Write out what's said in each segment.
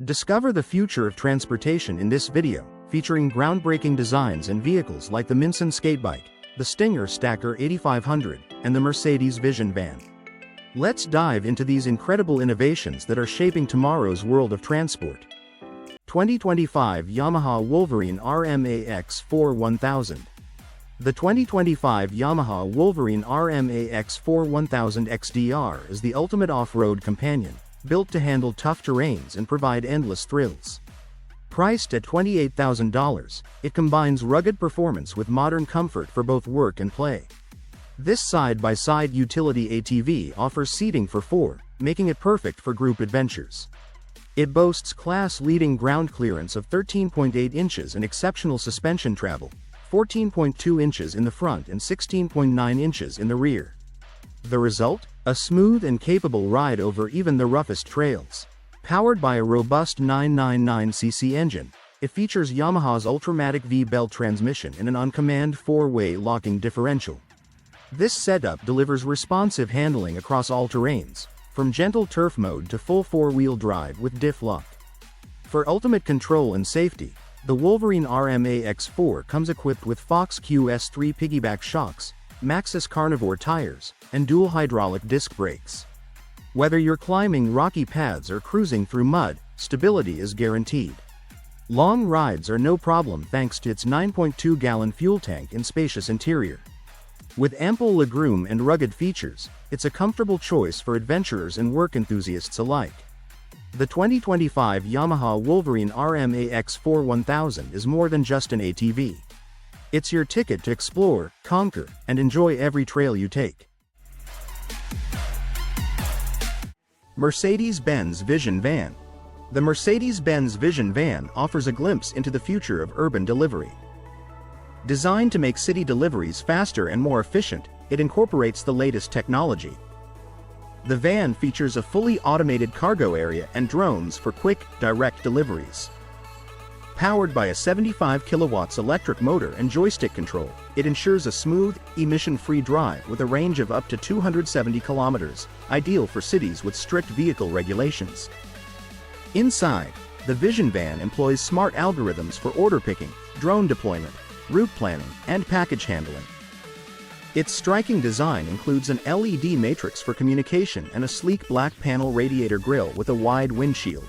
Discover the future of transportation in this video, featuring groundbreaking designs and vehicles like the MINSON Skate Bike, the Stinger Stacker 8500, and the Mercedes Vision Van. Let's dive into these incredible innovations that are shaping tomorrow's world of transport. 2025 Yamaha Wolverine RMAX 1000. The 2025 Yamaha Wolverine RMAX 1000 XDR is the ultimate off-road companion, built to handle tough terrains and provide endless thrills. Priced at $28,000, it combines rugged performance with modern comfort for both work and play. This side-by-side utility ATV offers seating for 4, making it perfect for group adventures. It boasts class-leading ground clearance of 13.8 inches and exceptional suspension travel, 14.2 inches in the front and 16.9 inches in the rear. The result? A smooth and capable ride over even the roughest trails. Powered by a robust 999cc engine, it features Yamaha's Ultramatic V-Belt transmission and an on-command 4-way locking differential. This setup delivers responsive handling across all terrains, from gentle turf mode to full 4-wheel drive with diff lock. For ultimate control and safety, the Wolverine RMAX 4 comes equipped with Fox QS3 piggyback shocks, Maxxis carnivore tires, and dual hydraulic disc brakes. Whether you're climbing rocky paths or cruising through mud, stability is guaranteed. Long rides are no problem thanks to its 9.2-gallon fuel tank and spacious interior. With ample legroom and rugged features, it's a comfortable choice for adventurers and work enthusiasts alike. The 2025 Yamaha Wolverine RMAX 1000 is more than just an ATV. It's your ticket to explore, conquer, and enjoy every trail you take. Mercedes-Benz Vision Van. The Mercedes-Benz Vision Van offers a glimpse into the future of urban delivery. Designed to make city deliveries faster and more efficient, it incorporates the latest technology. The van features a fully automated cargo area and drones for quick, direct deliveries. Powered by a 75 kilowatts electric motor and joystick control, it ensures a smooth, emission-free drive with a range of up to 270 kilometers, ideal for cities with strict vehicle regulations. Inside, the Vision Van employs smart algorithms for order picking, drone deployment, route planning, and package handling. Its striking design includes an LED matrix for communication and a sleek black panel radiator grille with a wide windshield.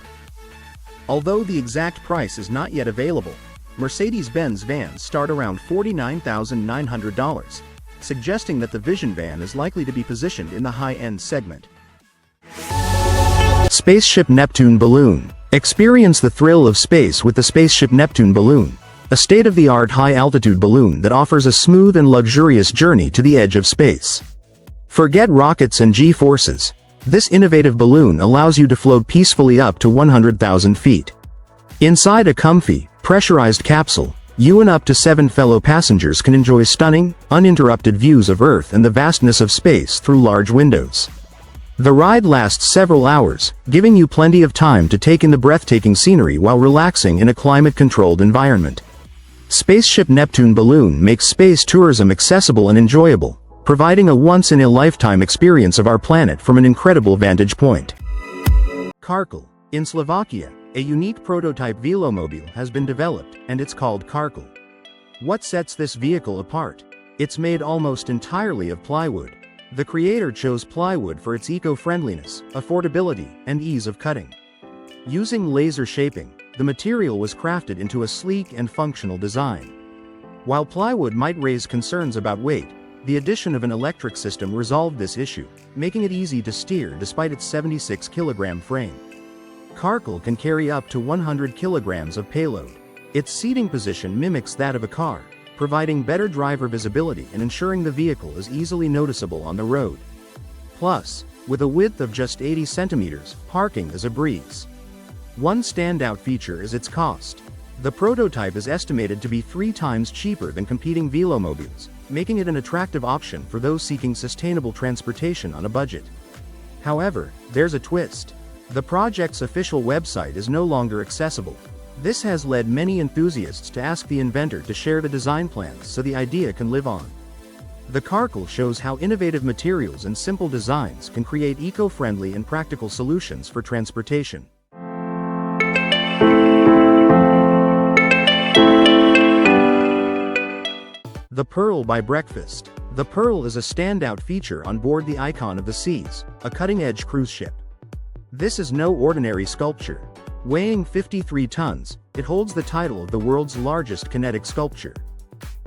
Although the exact price is not yet available, Mercedes-Benz vans start around $49,900, suggesting that the Vision Van is likely to be positioned in the high-end segment. Spaceship Neptune Balloon. Experience the thrill of space with the Spaceship Neptune Balloon, a state-of-the-art high-altitude balloon that offers a smooth and luxurious journey to the edge of space. Forget rockets and G-forces. This innovative balloon allows you to float peacefully up to 100,000 feet. Inside a comfy, pressurized capsule, you and up to 7 fellow passengers can enjoy stunning, uninterrupted views of Earth and the vastness of space through large windows. The ride lasts several hours, giving you plenty of time to take in the breathtaking scenery while relaxing in a climate-controlled environment. Spaceship Neptune Balloon makes space tourism accessible and enjoyable, providing a once-in-a-lifetime experience of our planet from an incredible vantage point. Carcle. In Slovakia, a unique prototype velomobile has been developed, and it's called Carcle. What sets this vehicle apart? It's made almost entirely of plywood. The creator chose plywood for its eco-friendliness, affordability, and ease of cutting. Using laser shaping, the material was crafted into a sleek and functional design. While plywood might raise concerns about weight, the addition of an electric system resolved this issue, making it easy to steer despite its 76-kilogram frame. Carcle can carry up to 100 kilograms of payload. Its seating position mimics that of a car, providing better driver visibility and ensuring the vehicle is easily noticeable on the road. Plus, with a width of just 80 centimeters, parking is a breeze. One standout feature is its cost. The prototype is estimated to be 3 times cheaper than competing velomobiles, making it an attractive option for those seeking sustainable transportation on a budget. However, there's a twist. The project's official website is no longer accessible. This has led many enthusiasts to ask the inventor to share the design plans so the idea can live on. The Carcle shows how innovative materials and simple designs can create eco-friendly and practical solutions for transportation. The Pearl by Breakfast. The Pearl is a standout feature on board the Icon of the Seas, a cutting-edge cruise ship. This is no ordinary sculpture. Weighing 53 tons, it holds the title of the world's largest kinetic sculpture.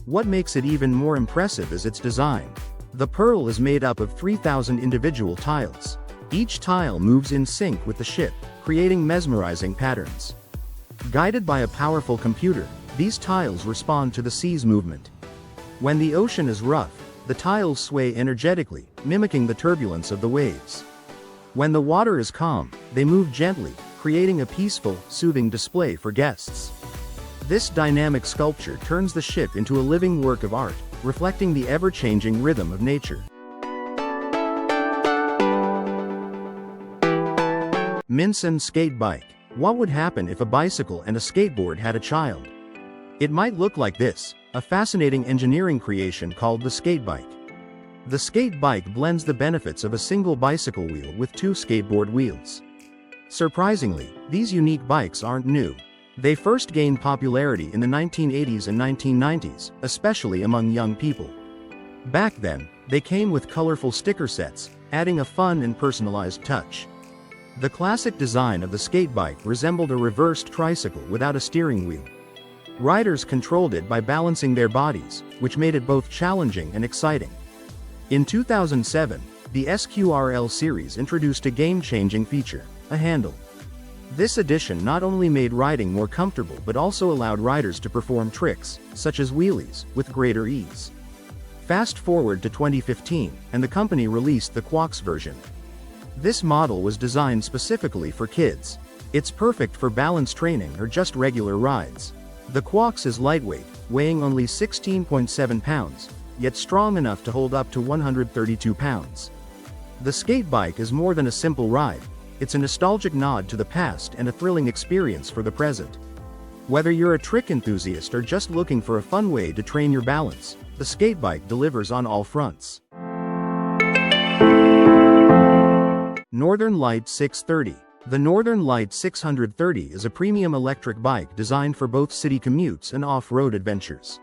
What makes it even more impressive is its design. The Pearl is made up of 3,000 individual tiles. Each tile moves in sync with the ship, creating mesmerizing patterns. Guided by a powerful computer, these tiles respond to the sea's movement. When the ocean is rough, the tiles sway energetically, mimicking the turbulence of the waves. When the water is calm, they move gently, creating a peaceful, soothing display for guests. This dynamic sculpture turns the ship into a living work of art, reflecting the ever-changing rhythm of nature. MINSON Skate Bike. What would happen if a bicycle and a skateboard had a child? It might look like this, a fascinating engineering creation called the skate bike. The skate bike blends the benefits of a single bicycle wheel with two skateboard wheels. Surprisingly, these unique bikes aren't new. They first gained popularity in the 1980s and 1990s, especially among young people. Back then, they came with colorful sticker sets, adding a fun and personalized touch. The classic design of the skate bike resembled a reversed tricycle without a steering wheel. Riders controlled it by balancing their bodies, which made it both challenging and exciting. In 2007, the SQRL series introduced a game-changing feature, a handle. This addition not only made riding more comfortable but also allowed riders to perform tricks, such as wheelies, with greater ease. Fast forward to 2015, and the company released the Aquaculture version. This model was designed specifically for kids. It's perfect for balance training or just regular rides. The Aquaculture is lightweight, weighing only 16.7 pounds, yet strong enough to hold up to 132 pounds. The skate bike is more than a simple ride. It's a nostalgic nod to the past and a thrilling experience for the present. Whether you're a trick enthusiast or just looking for a fun way to train your balance, the skate bike delivers on all fronts. Northern Light 630. The Northern Light 630 is a premium electric bike designed for both city commutes and off-road adventures.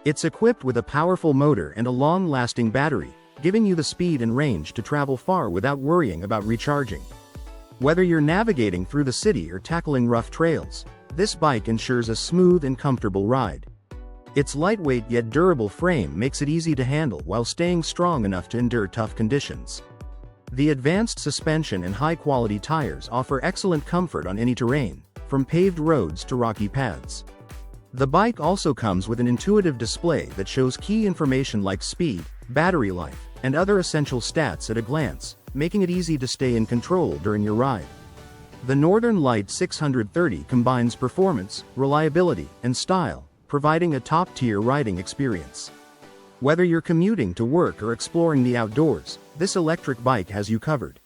It's equipped with a powerful motor and a long-lasting battery, giving you the speed and range to travel far without worrying about recharging. Whether you're navigating through the city or tackling rough trails, this bike ensures a smooth and comfortable ride. Its lightweight yet durable frame makes it easy to handle while staying strong enough to endure tough conditions. The advanced suspension and high-quality tires offer excellent comfort on any terrain, from paved roads to rocky paths. The bike also comes with an intuitive display that shows key information like speed, battery life, and other essential stats at a glance, making it easy to stay in control during your ride. The Northern Light 630 combines performance, reliability, and style, providing a top-tier riding experience. Whether you're commuting to work or exploring the outdoors, this electric bike has you covered.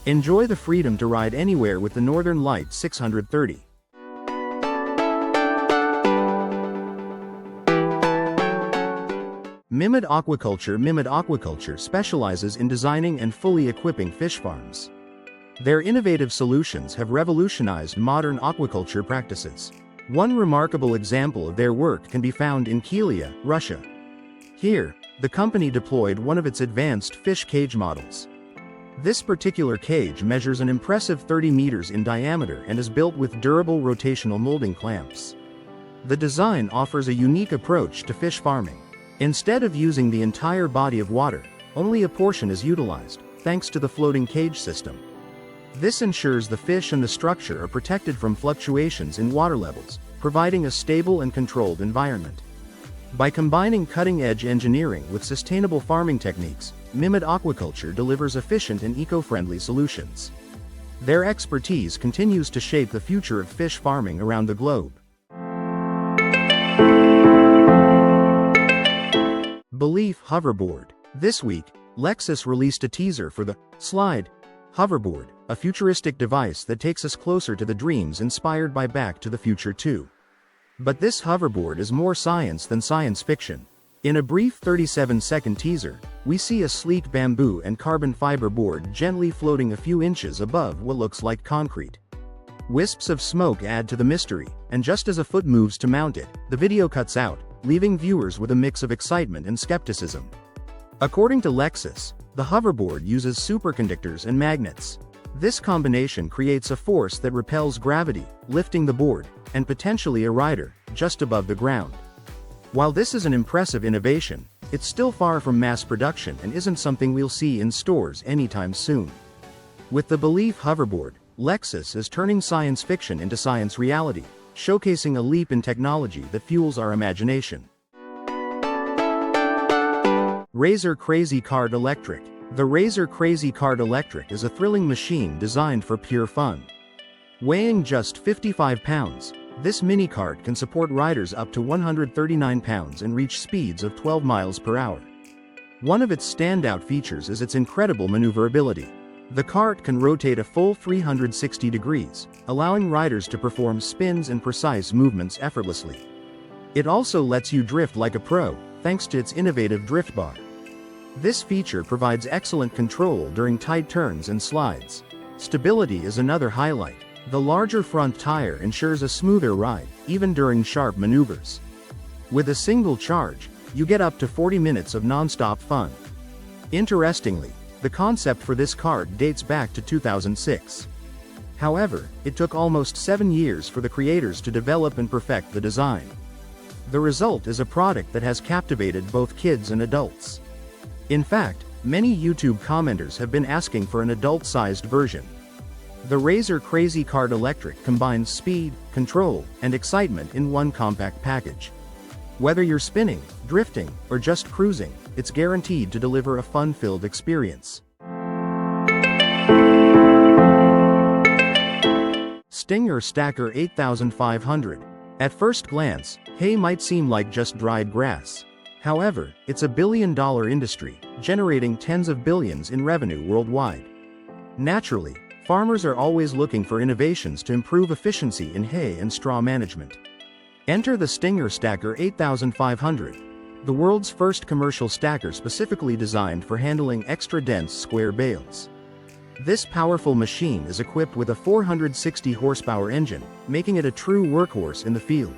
Enjoy the freedom to ride anywhere with the Northern Light 630. MMID Aquaculture. MMID Aquaculture specializes in designing and fully equipping fish farms. Their innovative solutions have revolutionized modern aquaculture practices. One remarkable example of their work can be found in Kalia, Russia. Here, the company deployed one of its advanced fish cage models. This particular cage measures an impressive 30 meters in diameter and is built with durable rotational molding clamps. The design offers a unique approach to fish farming. Instead of using the entire body of water, only a portion is utilized, thanks to the floating cage system. This ensures the fish and the structure are protected from fluctuations in water levels, providing a stable and controlled environment. By combining cutting-edge engineering with sustainable farming techniques, MMID Aquaculture delivers efficient and eco-friendly solutions. Their expertise continues to shape the future of fish farming around the globe. Belief Hoverboard. This week, Lexus released a teaser for the Slide Hoverboard, a futuristic device that takes us closer to the dreams inspired by Back to the Future 2. But this hoverboard is more science than science fiction. In a brief 37-second teaser, we see a sleek bamboo and carbon fiber board gently floating a few inches above what looks like concrete. Wisps of smoke add to the mystery, and just as a foot moves to mount it, the video cuts out, leaving viewers with a mix of excitement and skepticism. According to Lexus, the hoverboard uses superconductors and magnets. This combination creates a force that repels gravity, lifting the board, and potentially a rider, just above the ground. While this is an impressive innovation, it's still far from mass production and isn't something we'll see in stores anytime soon. With the Belief hoverboard, Lexus is turning science fiction into science reality, showcasing a leap in technology that fuels our imagination. Razor Crazy Kart Electric. The Razor Crazy Kart Electric is a thrilling machine designed for pure fun. Weighing just 55 pounds, this mini kart can support riders up to 139 pounds and reach speeds of 12 miles per hour. One of its standout features is its incredible maneuverability. The kart can rotate a full 360 degrees, allowing riders to perform spins and precise movements effortlessly. It also lets you drift like a pro, thanks to its innovative drift bar. This feature provides excellent control during tight turns and slides. Stability is another highlight. The larger front tire ensures a smoother ride, even during sharp maneuvers. With a single charge, you get up to 40 minutes of non-stop fun. Interestingly, the concept for this kart dates back to 2006. However, it took almost 7 years for the creators to develop and perfect the design. The result is a product that has captivated both kids and adults. In fact, many YouTube commenters have been asking for an adult-sized version. The Razor Crazy Kart Electric combines speed, control, and excitement in one compact package. Whether you're spinning, drifting, or just cruising, it's guaranteed to deliver a fun-filled experience. Stinger Stacker 8500. At first glance, hay might seem like just dried grass. However, it's a billion-dollar industry, generating tens of billions in revenue worldwide. Naturally, farmers are always looking for innovations to improve efficiency in hay and straw management. Enter the Stinger Stacker 8500, the world's first commercial stacker specifically designed for handling extra-dense square bales. This powerful machine is equipped with a 460 horsepower engine, making it a true workhorse in the field.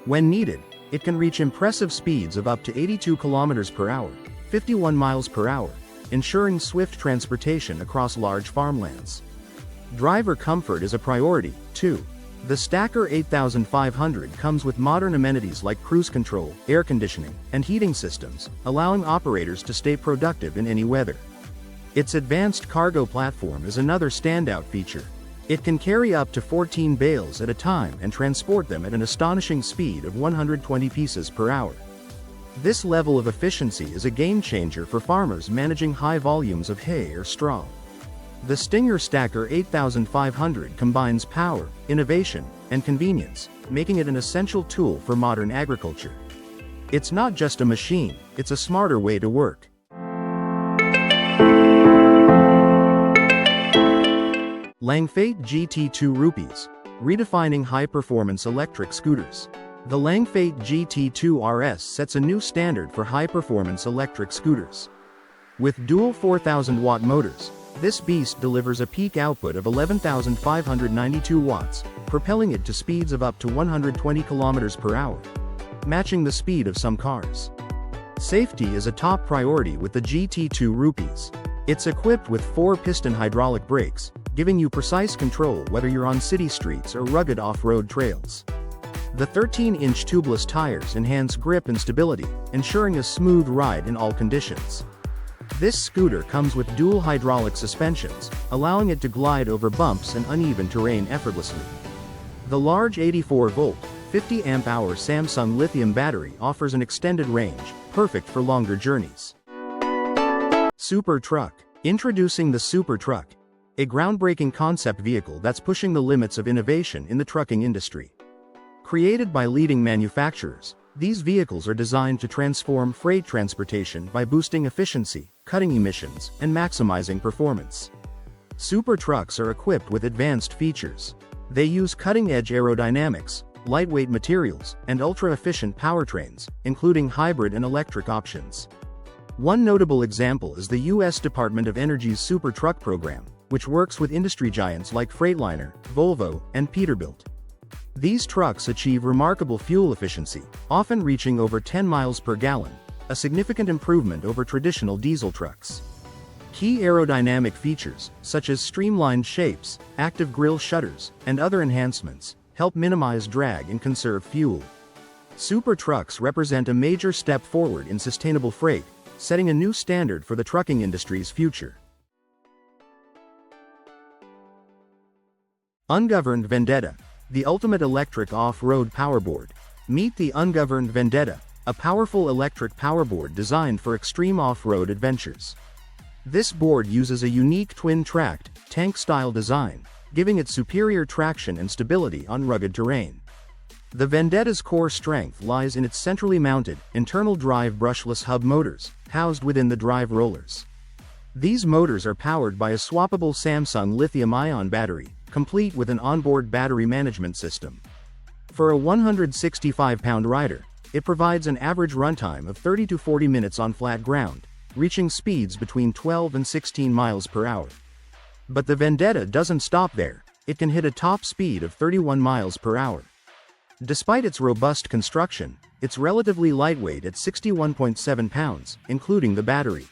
When needed, it can reach impressive speeds of up to 82 km per hour, 51 miles per hour, ensuring swift transportation across large farmlands. Driver comfort is a priority, too. The Stacker 8500 comes with modern amenities like cruise control, air conditioning, and heating systems, allowing operators to stay productive in any weather. Its advanced cargo platform is another standout feature. It can carry up to 14 bales at a time and transport them at an astonishing speed of 120 pieces per hour. This level of efficiency is a game-changer for farmers managing high volumes of hay or straw. The Stinger Stacker 8500 combines power, innovation, and convenience, making it an essential tool for modern agriculture. It's not just a machine, it's a smarter way to work. Langfeite GT2 Rupees, redefining high-performance electric scooters. The Langfeite GT2 RS sets a new standard for high-performance electric scooters. With dual 4,000-watt motors, this beast delivers a peak output of 11,592 watts, propelling it to speeds of up to 120 km per hour, matching the speed of some cars. Safety is a top priority with the GT2 Rupees. It's equipped with 4-piston hydraulic brakes, giving you precise control whether you're on city streets or rugged off-road trails. The 13-inch tubeless tires enhance grip and stability, ensuring a smooth ride in all conditions. This scooter comes with dual hydraulic suspensions, allowing it to glide over bumps and uneven terrain effortlessly. The large 84-volt, 50-amp-hour Samsung lithium battery offers an extended range, perfect for longer journeys. Super Truck. Introducing the Super Truck, a groundbreaking concept vehicle that's pushing the limits of innovation in the trucking industry. Created by leading manufacturers, these vehicles are designed to transform freight transportation by boosting efficiency, cutting emissions, and maximizing performance. Super trucks are equipped with advanced features. They use cutting-edge aerodynamics, lightweight materials, and ultra-efficient powertrains, including hybrid and electric options. One notable example is the U.S. Department of Energy's Super Truck program, which works with industry giants like Freightliner, Volvo, and Peterbilt. These trucks achieve remarkable fuel efficiency, often reaching over 10 miles per gallon, a significant improvement over traditional diesel trucks. Key aerodynamic features, such as streamlined shapes, active grille shutters, and other enhancements, help minimize drag and conserve fuel. Super trucks represent a major step forward in sustainable freight, setting a new standard for the trucking industry's future. Ungoverned Vendetta, the ultimate electric off-road powerboard. Meet the Ungoverned Vendetta, a powerful electric powerboard designed for extreme off-road adventures. This board uses a unique twin-tracked, tank-style design, giving it superior traction and stability on rugged terrain. The Vendetta's core strength lies in its centrally mounted, internal drive brushless hub motors, housed within the drive rollers. These motors are powered by a swappable Samsung lithium-ion battery, complete with an onboard battery management system. For a 165-pound rider, it provides an average runtime of 30 to 40 minutes on flat ground, reaching speeds between 12 and 16 miles per hour. But the Vendetta doesn't stop there. It can hit a top speed of 31 miles per hour. Despite its robust construction, it's relatively lightweight at 61.7 pounds, including the battery.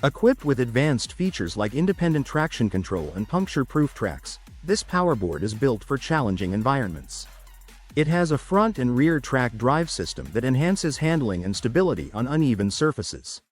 Equipped with advanced features like independent traction control and puncture-proof tracks, this powerboard is built for challenging environments. It has a front and rear track drive system that enhances handling and stability on uneven surfaces.